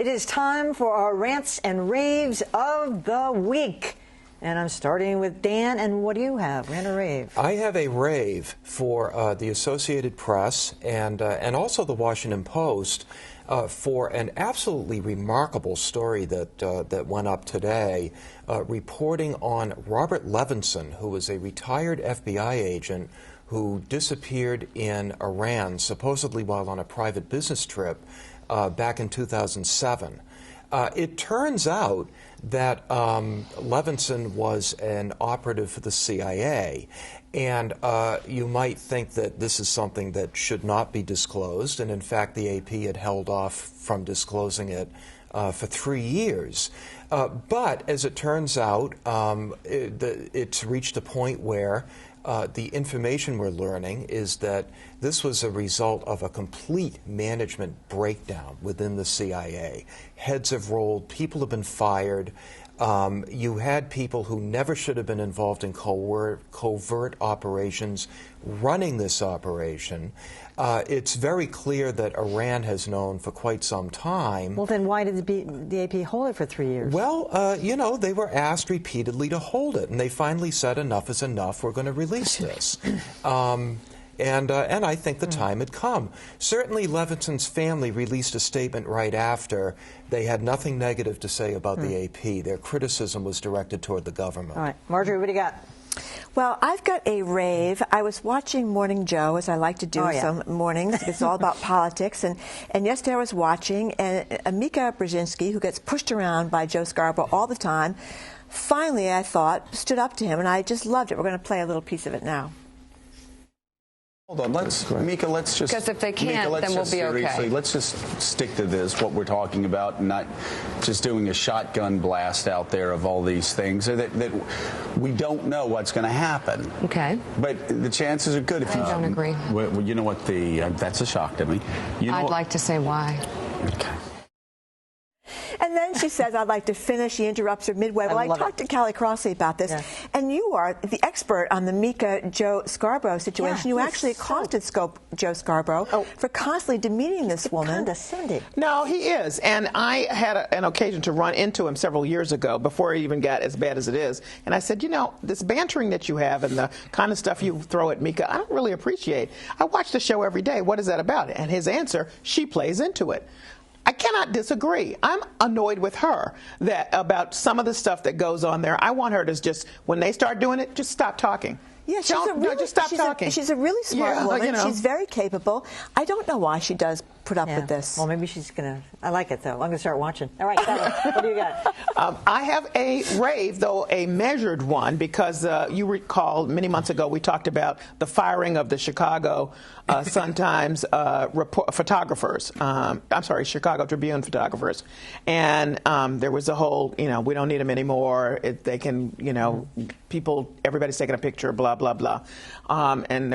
it is time for our Rants and Raves of the Week. And I'm starting with Dan, and what do you have, rant or rave? I have a rave for the Associated Press and also the Washington Post for an absolutely remarkable story that went up today, reporting on Robert Levinson, who was a retired FBI agent who disappeared in Iran, supposedly while on a private business trip back in 2007. It turns out that Levinson was an operative for the CIA, and you might think that this is something that should not be disclosed, and in fact the AP had held off from disclosing it for 3 years. But as it turns out, it's reached a point where the information we're learning is that this was a result of a complete management breakdown within the CIA. Heads have rolled, people have been fired. You had people who never should have been involved in covert operations running this operation. It's very clear that Iran has known for quite some time. Well, then why did the AP hold it for 3 years? Well, you know, they were asked repeatedly to hold it, and they finally said enough is enough, we're going to release this. And I think the time had come. Certainly Levinson's family released a statement right after. They had nothing negative to say about the AP. Their criticism was directed toward the government. All right. Marjorie, what do you got? Well, I've got a rave. I was watching Morning Joe, as I like to do some mornings. It's all about politics. And yesterday I was watching, and Mika Brzezinski, who gets pushed around by Joe Scarborough all the time, finally, I thought, stood up to him, and I just loved it. We're going to play a little piece of it now. Hold on, Mika, let's just... Because if they can't, Mika, then we'll be okay. Let's just stick to this, what we're talking about, and not just doing a shotgun blast out there of all these things that we don't know what's going to happen. Okay. But the chances are good if you... I don't agree. Well, you know what, that's a shock to me. I'd like to say why. Okay. And then she says, I'd like to finish. She interrupts her midway. Well, I talked to Callie Crossley about this, and you are the expert on the Mika-Joe Scarborough situation. You actually accosted Joe Scarborough for constantly demeaning this woman. Condescending. No, he is. And I had an occasion to run into him several years ago before it even got as bad as it is. And I said, you know, this bantering that you have and the kind of stuff you throw at Mika, I don't really appreciate. I watch the show every day. What is that about? And his answer, she plays into it. I cannot disagree. I'm annoyed with her about some of the stuff that goes on there. I want her to just, when they start doing it, just stop talking. Yeah, just stop talking. She's a really smart woman. You know. She's very capable. I don't know why she does put up with this. Well, maybe she's going to... I like it, though. I'm going to start watching. All right, what do you got? I have a rave, though a measured one, because you recall many months ago we talked about the firing of the Chicago Sun-Times photographers. I'm sorry, Chicago Tribune photographers. And there was a whole, you know, we don't need them anymore. They can, you know, everybody's taking a picture, blah, blah, blah. And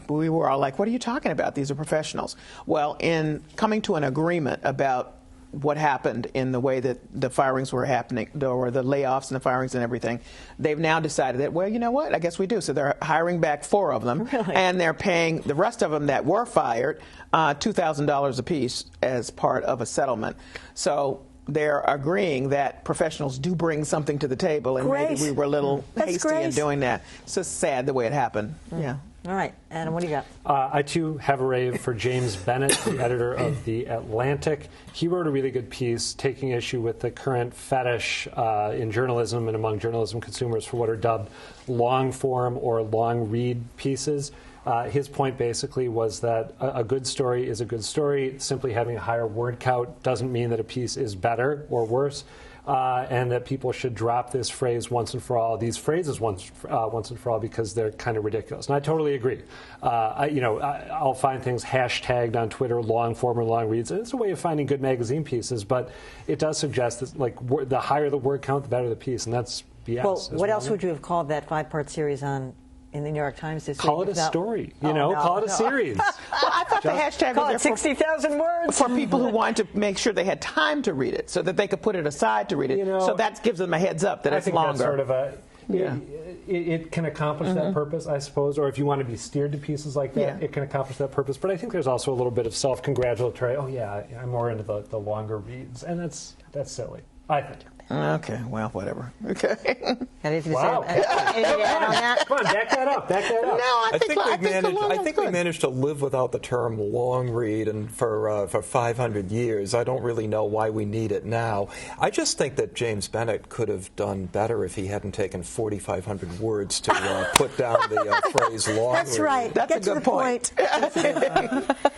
we were all like, what are you talking about? These are professionals. Well, in coming to an agreement about what happened in the way that the firings were happening, or the layoffs and the firings and everything, they've now decided that, well, you know what, I guess we do. So they're hiring back 4 of them, and they're paying the rest of them that were fired $2,000 apiece as part of a settlement. So they're agreeing that professionals do bring something to the table, and maybe we were a little hasty in doing that. It's just sad the way it happened. Yeah. All right, Adam, what do you got? I, too, have a rave for James Bennett, the editor of The Atlantic. He wrote a really good piece taking issue with the current fetish in journalism and among journalism consumers for what are dubbed long-form or long-read pieces. His point basically was that a good story is a good story. Simply having a higher word count doesn't mean that a piece is better or worse. And that people should drop this phrase once and for all, these phrases once and for all, because they're kind of ridiculous. And I totally agree. I'll find things hashtagged on Twitter, long form or long reads. It's a way of finding good magazine pieces, but it does suggest that, like, the higher the word count, the better the piece, and that's BS. Well, what else would you have called that 5-part series in the New York Times this week? Call it a story, call it a series. Well, I thought the hashtag was there 60,000 words for people who wanted to make sure they had time to read it, so that they could put it aside to read it. So that gives them a heads up that it's longer. That's sort of a... it can accomplish that purpose, I suppose. Or if you want to be steered to pieces like that, it can accomplish that purpose. But I think there's also a little bit of self-congratulatory. Oh yeah, I'm more into the longer reads, and that's silly, I think. Okay, well, whatever. Okay. Wow. Anything to add on that? Come on, back that up. Back that up. No, I think we managed to live without the term long read, and for 500 years. I don't really know why we need it now. I just think that James Bennett could have done better if he hadn't taken 4,500 words to put down the phrase long That's read. right. That's Get a good point.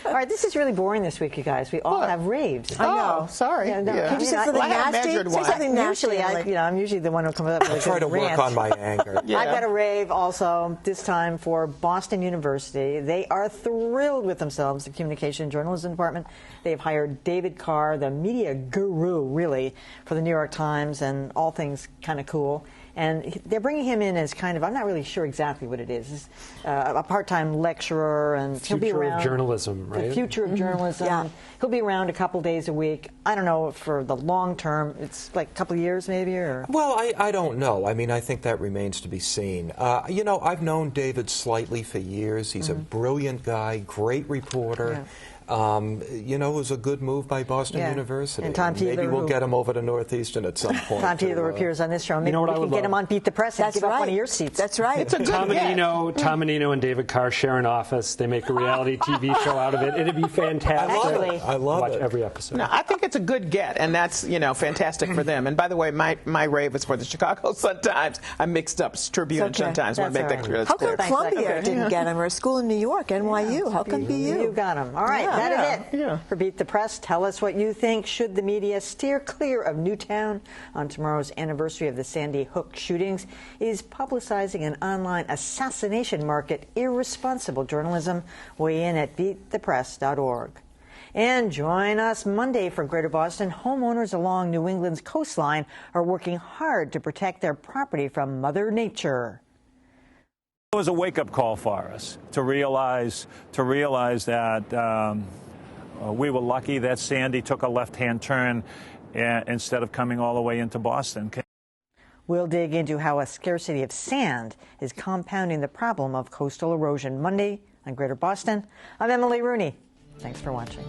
All right, this is really boring this week, you guys. We all have raves. I know. Oh, sorry. Yeah, no, Can you say something Well, I have nasty? measured Say one. something nasty. Usually, I'm usually the one who comes up with I try to work on my anger. Yeah. I've got a rave also, this time for Boston University. They are thrilled with themselves, the Communication and Journalism Department. They've hired David Carr, the media guru, really, for the New York Times and all things kind of cool. And they're bringing him in as kind of, I'm not really sure exactly what it is. He's a part-time lecturer, and he'll be around. Future of journalism, right? The future of journalism. Yeah. He'll be around a couple days a week. I don't know for the long term. It's like a couple of years maybe, or. Well, I don't know. I mean, I think that remains to be seen. I've known David slightly for years. He's a brilliant guy, great reporter. Yeah. It was a good move by Boston University. And Tom maybe Peeler, we'll get him over to Northeastern at some point. Tom Peeler appears on this show. Maybe what we I can would get love? him on Beat the Press and That's give right. up one of your seats. That's right. It's a good Tom get. Menino and David Carr share an office. They make a reality TV show out of it. It'd be fantastic. I love Watch it. every episode. No, I think it's a good get, and that's fantastic for them. And by the way, my rave is for the Chicago Sun-Times. I mixed up Tribune and okay. Sun-Times. I want to make That's that clear. How come Thanks, Columbia okay. didn't get him, or a school in New York, NYU? How come be you? You got him. All right, Yeah. that is it. Yeah. For Beat the Press, tell us what you think. Should the media steer clear of Newtown on tomorrow's anniversary of the Sandy Hook shootings? Is publicizing an online assassination market irresponsible journalism? Weigh in at beatthepress.org. And join us Monday for Greater Boston. Homeowners along New England's coastline are working hard to protect their property from Mother Nature. It was a wake-up call for us to realize that we were lucky that Sandy took a left-hand turn instead of coming all the way into Boston. We'll dig into how a scarcity of sand is compounding the problem of coastal erosion Monday on Greater Boston. I'm Emily Rooney. Thanks for watching.